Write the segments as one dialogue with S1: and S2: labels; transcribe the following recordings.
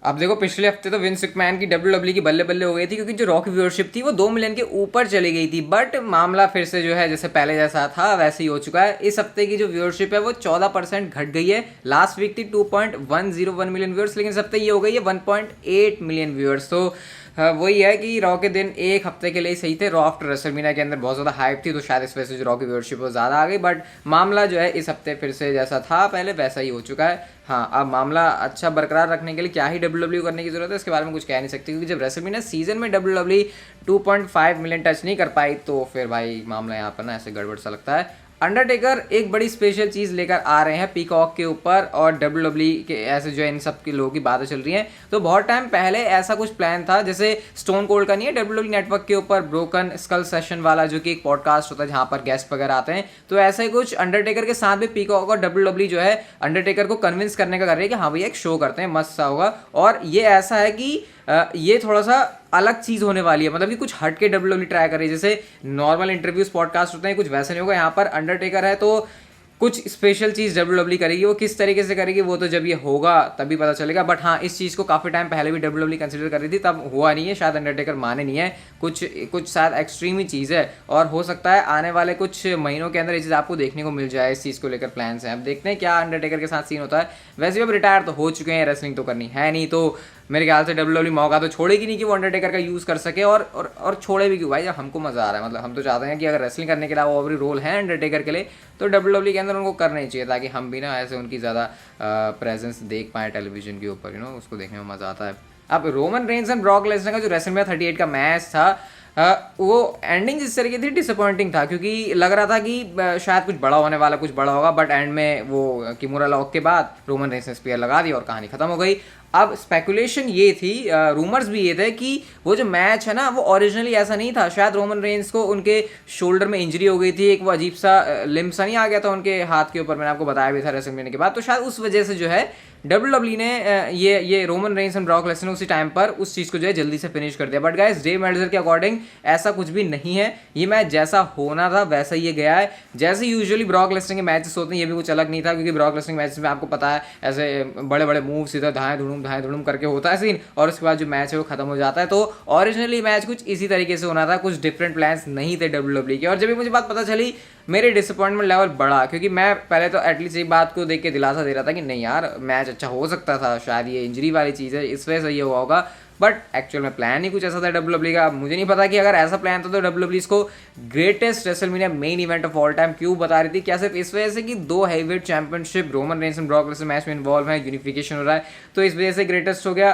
S1: अब देखो पिछले हफ्ते तो विंस मैकमैन की डब्ल्यू की बल्ले बल्ले हो गई थी, क्योंकि जो रॉ की व्यूअरशिप थी वो 2 मिलियन के ऊपर चली गई थी। बट मामला फिर से जो है जैसे पहले जैसा था वैसे ही हो चुका है। इस हफ्ते की जो व्यूअरशिप है वो 14% घट गई है। लास्ट वीक थी 2.101 मिलियन व्यूअर्स, लेकिन इस हफ्ते ये हो गई है 1.8 मिलियन व्यूअर्स। तो वही है कि रॉ के दिन एक हफ्ते के लिए सही थे। रॉ आफ्टर रेसलमेनिया के अंदर बहुत ज़्यादा हाइप थी, तो शायद इस वजह से जो रॉ की व्यूअरशिप वो ज़्यादा आ गई। बट मामला जो है इस हफ्ते फिर से जैसा था पहले वैसा ही हो चुका है। हाँ, अब मामला अच्छा बरकरार रखने के लिए क्या ही डब्ल्यू करने की जरूरत है इसके बारे में कुछ कह नहीं सकते, क्योंकि जब रेसलमेनिया सीजन में डब्ल्यू 2.5 मिलियन टच नहीं कर पाई तो फिर भाई मामला यहाँ पर ना ऐसे गड़बड़ सा लगता है। अंडरटेकर एक बड़ी स्पेशल चीज़ लेकर आ रहे हैं पीकॉक के ऊपर, और डब्ल्यू के ऐसे जो इन सब के लोगों की बातें चल रही हैं। तो बहुत टाइम पहले ऐसा कुछ प्लान था, जैसे स्टोन कोल्ड का नहीं है डब्ल्यू नेटवर्क के ऊपर ब्रोकन स्कल सेशन वाला, जो कि एक पॉडकास्ट होता है जहां पर गेस्ट वगैरह आते हैं। तो ऐसा ही कुछ अंडरटेकर के साथ भी पीकॉक और डब्ल्यू जो है अंडरटेकर को कन्विंस करने का कर रही है कि हाँ भैया एक शो करते हैं, मस्त सा होगा। और ये ऐसा है कि ये थोड़ा सा अलग चीज़ होने वाली है, मतलब कि कुछ हट के डब्ल्यू ट्राई कर रही है। जैसे नॉर्मल इंटरव्यूज पॉडकास्ट होते हैं कुछ वैसे नहीं होगा, यहाँ पर अंडरटेकर है तो कुछ स्पेशल चीज़ डब्ल्यू करेगी। वो किस तरीके से करेगी वो तो जब ये होगा तभी पता चलेगा। बट हाँ, इस चीज़ को काफ़ी टाइम पहले भी डब्ल्यू कंसिडर कर रही थी, तब हुआ नहीं है। शायद अंडरटेकर माने नहीं है, कुछ शायद एक्सट्रीम ही चीज़ है, और हो सकता है आने वाले कुछ महीनों के अंदर ये चीज़ आपको देखने को मिल जाए। इस चीज़ को लेकर प्लान्स हैं, अब देखते हैं क्या अंडरटेकर के साथ सीन होता है। वैसे भी अब रिटायर तो हो चुके हैं, रेसलिंग तो करनी है नहीं, तो मेरे ख्याल से डब्ल्यू मौका तो छोड़ेगी नहीं कि वो अंडरटेकर का यूज़ कर सके। और छोड़े भी क्यों भाई, जब हमको मज़ा आ रहा है। मतलब हम तो चाहते हैं कि अगर रेसलिंग करने के अलावा और भी रोल है अंडरटेकर के लिए तो डब्ल्यू के अंदर उनको करना ही चाहिए, ताकि हम भी ना ऐसे उनकी ज़्यादा प्रेजेंस देख पाएँ टेलीविजन के ऊपर, उसको देखने में मज़ा आता है। अब Roman Reigns and Brock Lesnar का जो रेसलमेनिया 38 का मैच था, वो एंडिंग जिस तरीके थी डिसअपॉइंटिंग था, क्योंकि लग रहा था कि शायद कुछ बड़ा होने वाला, कुछ बड़ा होगा। बट एंड में वो किमोरा लॉक के बाद रोमन रेंस ने स्पीयर लगा दी और कहानी खत्म हो गई। अब स्पेकुलेशन ये थी, रूमर्स भी ये थे कि वो जो मैच है ना वो ओरिजिनली ऐसा नहीं था। शायद रोमन रेंस को उनके शोल्डर में इंजरी हो गई थी, एक वो अजीब सा लिम्ब सा नहीं आ गया था उनके हाथ के ऊपर, मैंने आपको बताया भी था रेसलमेनिया के बाद। तो शायद उस वजह से जो है डब्ल्यू ने ये Roman Reigns and Brock Lesnar उसी टाइम पर उस चीज़ को जो है जल्दी से फिनिश कर दिया। बट गाइस, डेव मेल्जर के अकॉर्डिंग ऐसा कुछ भी नहीं है। ये मैच जैसा होना था वैसा ही ये गया है। जैसे यूजुअली ब्रॉक लेसनर के मैचेस होते हैं, ये भी कुछ अलग नहीं था, क्योंकि ब्रॉक लेसनर मैचेस में आपको पता है ऐसे बड़े बड़े मूव सीधा धाएं धुड़ूम करके होता है सीन, और उसके बाद जो मैच है वो खत्म हो जाता है। तो ओरिजिनली मैच कुछ इसी तरीके से होना था, कुछ डिफरेंट प्लान्स नहीं थे डब्ल्यू के। और जब भी मुझे बात पता चली मेरे डिसअपॉइंटमेंट लेवल बढ़ा, क्योंकि मैं पहले तो एटलीस्ट एक बात को देख के दिलासा दे रहा था कि नहीं यार मैच अच्छा हो सकता था, शायद ये इंजरी वाली चीज़ है इस वजह से ये हुआ होगा। बट एक्चुअल में प्लान ही कुछ ऐसा था डब्ल्यू का। मुझे नहीं पता कि अगर ऐसा प्लान था तो डब्ल्यू इसको greatest WrestleMania main event of all time क्यों बता रही थी। क्या सिर्फ इस वजह से कि 2 heavyweight championship Roman Reigns and Brock Lesnar match में इन्वॉल्व है, यूनिफिकेशन हो रहा है, तो इस वजह से ग्रेटेस्ट हो गया?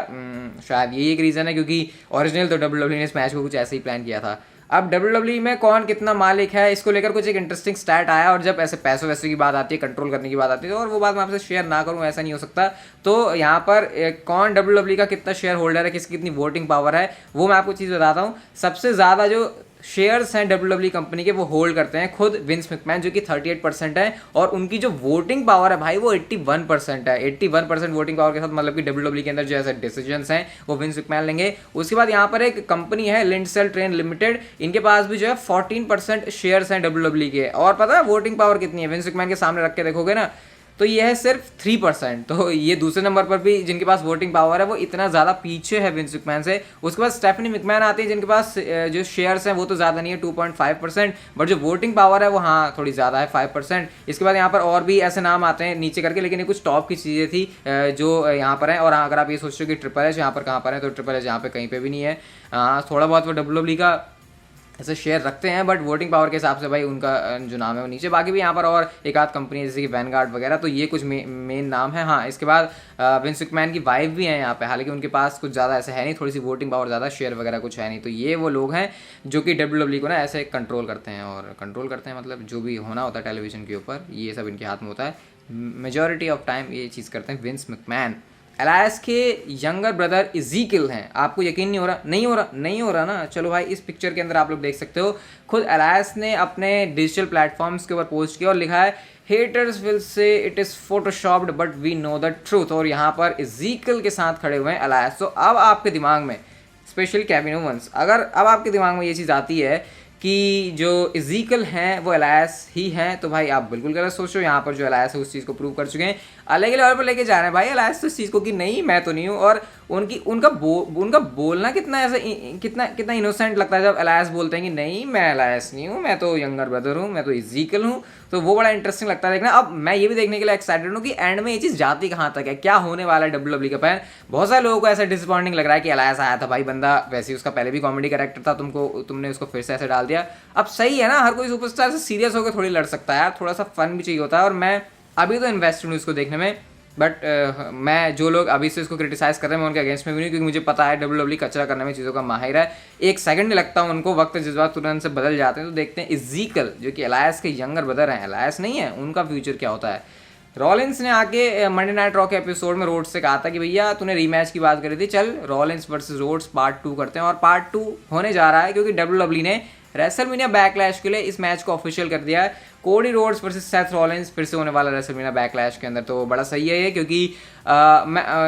S1: शायद यही एक रीज़न है, क्योंकि ओरिजिनल तो डब्ल्यू ने इस मैच को कुछ ऐसे ही प्लान किया था। अब डब्ल्यू में कौन कितना मालिक है इसको लेकर कुछ एक इंटरेस्टिंग स्टैट आया, और जब ऐसे पैसों वैसे की बात आती है, कंट्रोल करने की बात आती है, और वो बात मैं आपसे शेयर ना करूं ऐसा नहीं हो सकता। तो यहाँ पर कौन डब्ल्यू का कितना शेयर होल्डर है, किसकी कितनी वोटिंग पावर है, वो मैं आपको चीज़ बताता हूँ। सबसे ज़्यादा जो शेयर्स हैं डब्ल्यू कंपनी के वो होल्ड करते हैं खुद विंस मैकमैन, जो कि 38% है, और उनकी जो वोटिंग पावर है भाई वो 81% है। 81% वोटिंग पावर के साथ मतलब कि डब्ल्यू के अंदर जो ऐसे डिसीजंस हैं वो विंस मैकमैन लेंगे। उसके बाद यहाँ पर एक कंपनी है लिंडसेल ट्रेन लिमिटेड, इनके पास भी जो है 14% शेयर्स हैं डब्ल्यू के। और पता है वोटिंग पावर कितनी है विंस मैकमैन के सामने रख के देखोगे ना, तो ये है सिर्फ 3%। तो ये दूसरे नंबर पर भी जिनके पास वोटिंग पावर है वो इतना ज़्यादा पीछे है विंस मैकमैन से। उसके बाद स्टेफनी मैकमैन आती है जिनके पास जो शेयर्स हैं वो तो ज़्यादा नहीं है 2.5%, बट जो वोटिंग पावर है वो हाँ थोड़ी ज़्यादा है 5%। इसके बाद यहाँ पर और भी ऐसे नाम आते हैं नीचे करके, लेकिन ये कुछ टॉप की चीज़ें थी जो यहाँ पर हैं। और अगर आप ये सोचो कि ट्रिपल एच यहाँ पर कहाँ पर है, तो ट्रिपल एच यहाँ पर कहीं पर भी नहीं है। थोड़ा बहुत वो डब्ल्यू का ऐसे शेयर रखते हैं, बट वोटिंग पावर के हिसाब से भाई उनका जो नाम है वो नीचे। बाकी भी यहाँ पर और एक आध कंपनी है जैसे कि वैनगार्ड वगैरह, तो ये कुछ मेन नाम है। हाँ, इसके बाद विंस मैकमैन की वाइफ भी हैं यहाँ पे, हालांकि उनके पास कुछ ज़्यादा ऐसे है नहीं, थोड़ी सी वोटिंग पावर ज़्यादा, शेयर वगैरह कुछ है नहीं। तो ये वो लोग हैं जो कि डब्ल्यू को ना ऐसे कंट्रोल करते हैं, और कंट्रोल करते हैं मतलब जो भी होना होता है टेलीविजन के ऊपर ये सब इनके हाथ में होता है। मेजॉरिटी ऑफ टाइम ये चीज़ करते हैं विंस मैकमैन। एलायस के यंगर ब्रदर इज़ीकिल हैं। आपको यकीन नहीं हो रहा? नहीं हो रहा ना? चलो भाई, इस पिक्चर के अंदर आप लोग देख सकते हो, खुद एलायस ने अपने डिजिटल प्लेटफॉर्म्स के ऊपर पोस्ट किया और लिखा है haters will say it is photoshopped but we know the truth. और यहाँ पर इज़ीकिल के साथ खड़े हुए हैं एलायस। तो अब आपके दिमाग में, स्पेशली केविन ओवेंस, अगर अब आपके दिमाग में ये चीज़ आती है कि जो इज़ीकिल हैं वो एलायस ही हैं, तो भाई आप बिल्कुल गलत सोचो। यहाँ पर जो एलायस है उस चीज़ को प्रूव कर चुके हैं। अलग ही लेवल पर लेके जा रहे हैं भाई अलायंस तो इस चीज़ को कि नहीं मैं तो नहीं हूँ। और उनका बोलना कितना ऐसा कितना कितना इनोसेंट लगता है जब अलायंस बोलते हैं कि नहीं मैं अलायंस नहीं हूँ, मैं तो यंगर ब्रदर हूँ, मैं तो इज़ीकल हूँ। तो वो बड़ा इंटरेस्टिंग लगता है देखना। अब मैं ये भी देखने के लिए एक्साइटेड हूँ कि एंड में ये चीज़ जाती कहाँ तक है, क्या होने वाला है WWE का फैन। बहुत सारे लोगों को ऐसा डिसअपॉइंटिंग लग रहा है कि अलायंस आया था भाई बंदा, वैसे ही उसका पहले भी कॉमेडी कैरेक्टर था, तुमने उसको फिर से ऐसे डाल दिया। अब सही है ना, हर कोई सुपरस्टार से सीरियस होकर थोड़ी लड़ सकता है यार, थोड़ा सा फन भी चाहिए होता है। और मैं अभी तो इन्वेस्टेड हूँ इसको देखने में, बट मैं जो लोग अभी से इसको क्रिटिसाइज कर रहे हैं मैं उनके अगेंस्ट में भी नहीं, क्योंकि मुझे पता है WWE कचरा करने में चीज़ों का माहिर है। एक सेकंड नहीं लगता उनको, वक्त जज्बात तुरंत से बदल जाते हैं। तो देखते हैं इज़ीकल जो कि अलायंस के यंगर ब्रदर हैं, अलायंस नहीं है, उनका फ्यूचर क्या होता है। रॉलिंस ने आके मंडे नाइट रॉ के एपिसोड में रोड्स से कहा था कि भैया तूने रीमैच की बात करी थी, चल रॉलिंस वर्सेस रोड्स पार्ट 2 करते हैं। और पार्ट 2 होने जा रहा है क्योंकि WWE ने रेसलमेनिया बैकलैश के लिए इस मैच को ऑफिशियल कर दिया है। Cody Rhodes versus Seth Rollins फिर से होने वाला रेसलमेनिया बैकलैश के अंदर। तो बड़ा सही है ये, क्योंकि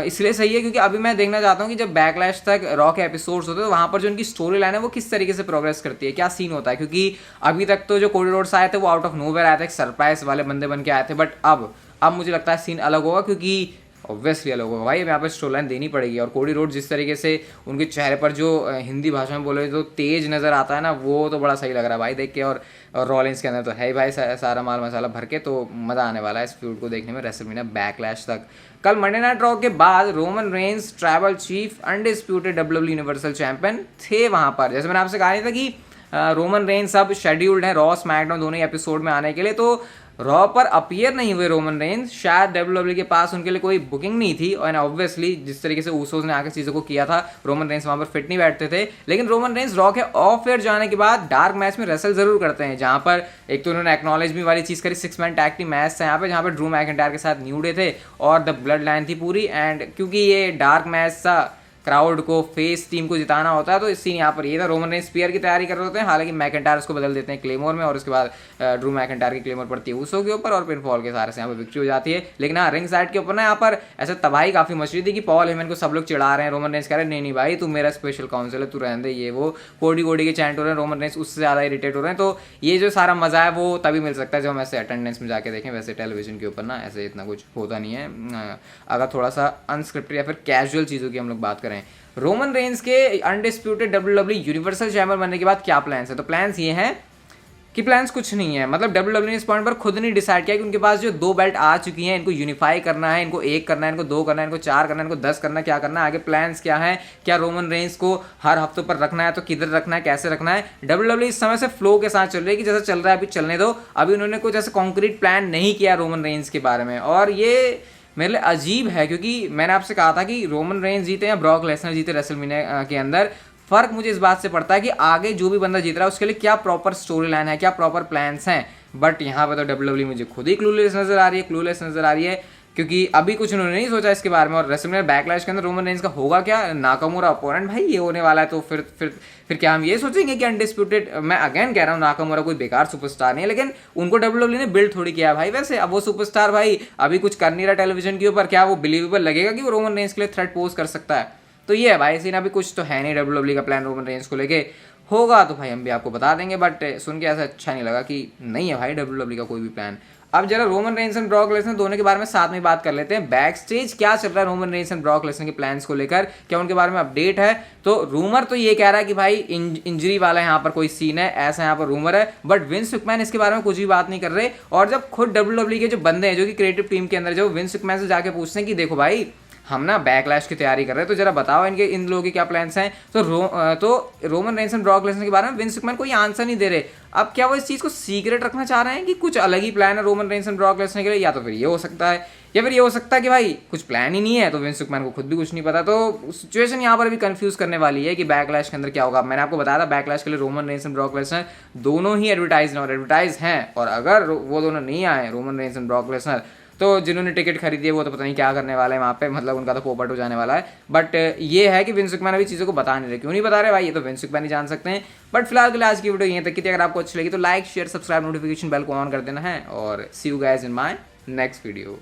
S1: इसलिए सही है क्योंकि अभी मैं देखना चाहता हूँ कि जब बैकलैश तक रॉ के एपिसोड्स होते हैं तो वहाँ पर जो उनकी स्टोरी लाइन है वो किस तरीके से प्रोग्रेस करती है, क्या सीन होता है। क्योंकि अभी तक तो जो कोडी रोड्स आए थे वो आउट ऑफ नोवेयर आए थे, एक सरप्राइज वाले बंदे बन के आए थे। बट अब मुझे लगता है सीन अलग होगा, क्योंकि ऑब्वियसली अलग होगा भाई, यहाँ पर स्टोरी लाइन देनी पड़ेगी। और कोडी रोड जिस तरीके से उनके चेहरे पर जो हिंदी भाषा में बोले तो तेज नज़र आता है ना, वो तो बड़ा सही लग रहा है भाई देख के। और रॉलिंस के अंदर तो है ही भाई सारा माल मसाला भर के, तो मज़ा आने वाला है इस फ्यूड को देखने में रेसलमेनिया बैकलैश तक। कल मंडे नाइट रॉ के बाद Roman Reigns tribal chief undisputed WWE universal champion थे वहाँ पर। जैसे मैंने आपसे कहा था कि रोमन रेंस अब शेड्यूल्ड है रॉ स्मैकडाउन दोनों ही एपिसोड में आने के लिए, तो रॉ पर अपीयर नहीं हुए रोमन रेंस, शायद WWE के पास उनके लिए कोई बुकिंग नहीं थी। और ऑब्वियसली जिस तरीके से ऊसोस ने आकर चीज़ों को किया था, रोमन रेंस वहाँ पर फिट नहीं बैठते थे। लेकिन रोमन रेंस रॉ के ऑफ एयर जाने के बाद डार्क मैच में रेसल जरूर करते हैं, जहाँ पर एक तो उन्होंने एक्नॉलेज भी वाली चीज़ करी, 6 मैन टैग टीम मैच था यहाँ पे, जहाँ पर ड्रू मैकिंटायर के साथ न्यू डे थे और द ब्लड लाइन थी पूरी। एंड क्योंकि ये डार्क मैच था, क्राउड को फेस टीम को जिताना होता है, तो इस सीन यहाँ पर ये था। रोमन रेंस स्पीयर की तैयारी कर रहे होते हैं, हालांकि मैकिंटायर उसको बदल देते हैं क्लेमोर में, और उसके बाद ड्रू मैकिंटायर की क्लेमोर पड़ती है ऊसो के ऊपर और पिन फॉल के सारे से यहाँ पर विक्ट्री हो जाती है। लेकिन हाँ, रिंग साइड के ऊपर ना यहाँ पर ऐसे तबाही काफ़ी मच रही थी कि पॉल हेमन को सब लोग चिढ़ा रहे हैं, रोमन रेंस कह रहे हैं नहीं भाई तू मेरा स्पेशल काउंसिल है, तू रहने दे, ये वो कोडी के चैंट हो रहे हैं, रोमन रेंस उससे ज़्यादा इरिटेट हो रहे हैं। तो ये जो सारा मजा है वो तभी मिल सकता है जब हम ऐसे अटेंडेंस में जाके देखें। वैसे टेलीविजन के ऊपर ना ऐसे इतना कुछ होता नहीं है, अगर थोड़ा सा अनस्क्रिप्टेड या फिर कैजुअल चीज़ों की हम लोग बात करें। रोमन रेंस के अनडिस्प्यूटेड WWE यूनिवर्सल चैंपियन बनने के बाद क्या प्लान्स है, तो प्लान्स ये हैं कि प्लान्स कुछ नहीं है। मतलब WWE ने इस पॉइंट पर खुद नहीं डिसाइड किया कि उनके पास जो 2 बेल्ट आ चुकी हैं इनको यूनिफाई करना है, इनको 1 करना है, इनको 2 करना है, इनको 4 करना है, इनको 10 करना है, क्या करना है, आगे प्लान्स क्या है, क्या रोमन रेंस को हर हफ्तों पर रखना है तो किधर रखना है, कैसे रखना है। WWE इस समय से फ्लो के साथ चल रही है कि जैसा चल रहा है अभी चलने दो। अभी उन्होंने कुछ ऐसा कॉन्क्रीट प्लान नहीं किया रोमन रेंस के बारे में, और ये मेरे लिए अजीब है। क्योंकि मैंने आपसे कहा था कि रोमन रेंस जीते या ब्रॉक लेसनर जीते रेसलमेनिया के अंदर, फर्क मुझे इस बात से पड़ता है कि आगे जो भी बंदा जीत रहा है उसके लिए क्या प्रॉपर स्टोरी लाइन है, क्या प्रॉपर प्लान्स हैं। बट यहाँ पे तो WWE मुझे खुद ही क्लूलेस नजर आ रही है, क्योंकि अभी कुछ उन्होंने नहीं सोचा इसके बारे में। और रेसलमेनिया बैकलैश के अंदर रोमन रेंस का होगा क्या, नाकामुरा अपोनेंट भाई ये होने वाला है, तो फिर क्या हम ये सोचेंगे कि अनडिस्प्यूटेड। मैं अगेन कह रहा हूँ नाकामुरा कोई बेकार सुपरस्टार नहीं है, लेकिन उनको WWE ने बिल्ड थोड़ी किया भाई। वैसे अब वो सुपरस्टार भाई अभी कुछ कर नहीं रहा टेलीविजन के ऊपर, क्या वो बिलीवेबल लगेगा कि वो रोमन रेंस के लिए थ्रेट पोज कर सकता है। तो ये है भाई सीन, अभी कुछ तो है नहीं WWE का प्लान रोमन रेंस को लेके। होगा तो भाई हम भी आपको बता देंगे, बट सुन के ऐसा अच्छा नहीं लगा कि नहीं है भाई WWE का कोई भी प्लान। अब जरा Roman Reigns and Brock Lesnar दोनों के बारे में साथ में बात कर लेते हैं। बैक स्टेज क्या चल रहा है Roman Reigns and Brock Lesnar के प्लान्स को लेकर, क्या उनके बारे में अपडेट है। तो रूमर तो ये कह रहा है कि भाई इंजरी वाला यहाँ पर कोई सीन है, ऐसा यहाँ पर रूमर है, बट विंस मैकमैन इसके बारे में कुछ भी बात नहीं कर रहे। और जब खुद WWE के जो बंदे हैं जो कि क्रिएटिव टीम के अंदर, जब विंस मैकमैन से जाके पूछते हैं कि देखो भाई हम ना बैकलैश की तैयारी कर रहे हैं, तो जरा बताओ इन लोगों के क्या प्लान्स हैं। तो Roman Reigns and Brock Lesnar के बारे में विंस मैकमैन कोई आंसर नहीं दे रहे। अब क्या वो इस चीज़ को सीक्रेट रखना चाह रहे हैं कि कुछ अलग ही प्लान है Roman Reigns and Brock Lesnar के लिए, या तो फिर ये हो सकता है, या फिर ये हो सकता है कि भाई कुछ प्लान ही नहीं है, तो विंस मैकमैन को खुद भी कुछ नहीं पता। तो सिचुएशन यहाँ पर भी कंफ्यूज करने वाली है कि बैकलैश के अंदर क्या होगा। मैंने आपको बताया था बैकलैश के लिए Roman Reigns and Brock Lesnar दोनों ही एडवर्टाइज हैं, और अगर वो दोनों नहीं आए Roman Reigns and Brock Lesnar, तो जिन्होंने टिकट खरीदी है वो तो पता नहीं क्या करने वाले हैं वहाँ पे, मतलब उनका तो पोपट हो जाने वाला है। बट ये है कि विंस मैकमैन अभी चीज़ों को बता नहीं रहे, क्यों नहीं बता रहे भाई, ये तो विंस मैकमैन ही जान सकते हैं। बट फिलहाल के लिए आज की वीडियो यहीं तक की थी। अगर आपको अच्छी लगी तो like share subscribe notification bell को ऑन कर देना है, और see you guys in my next video.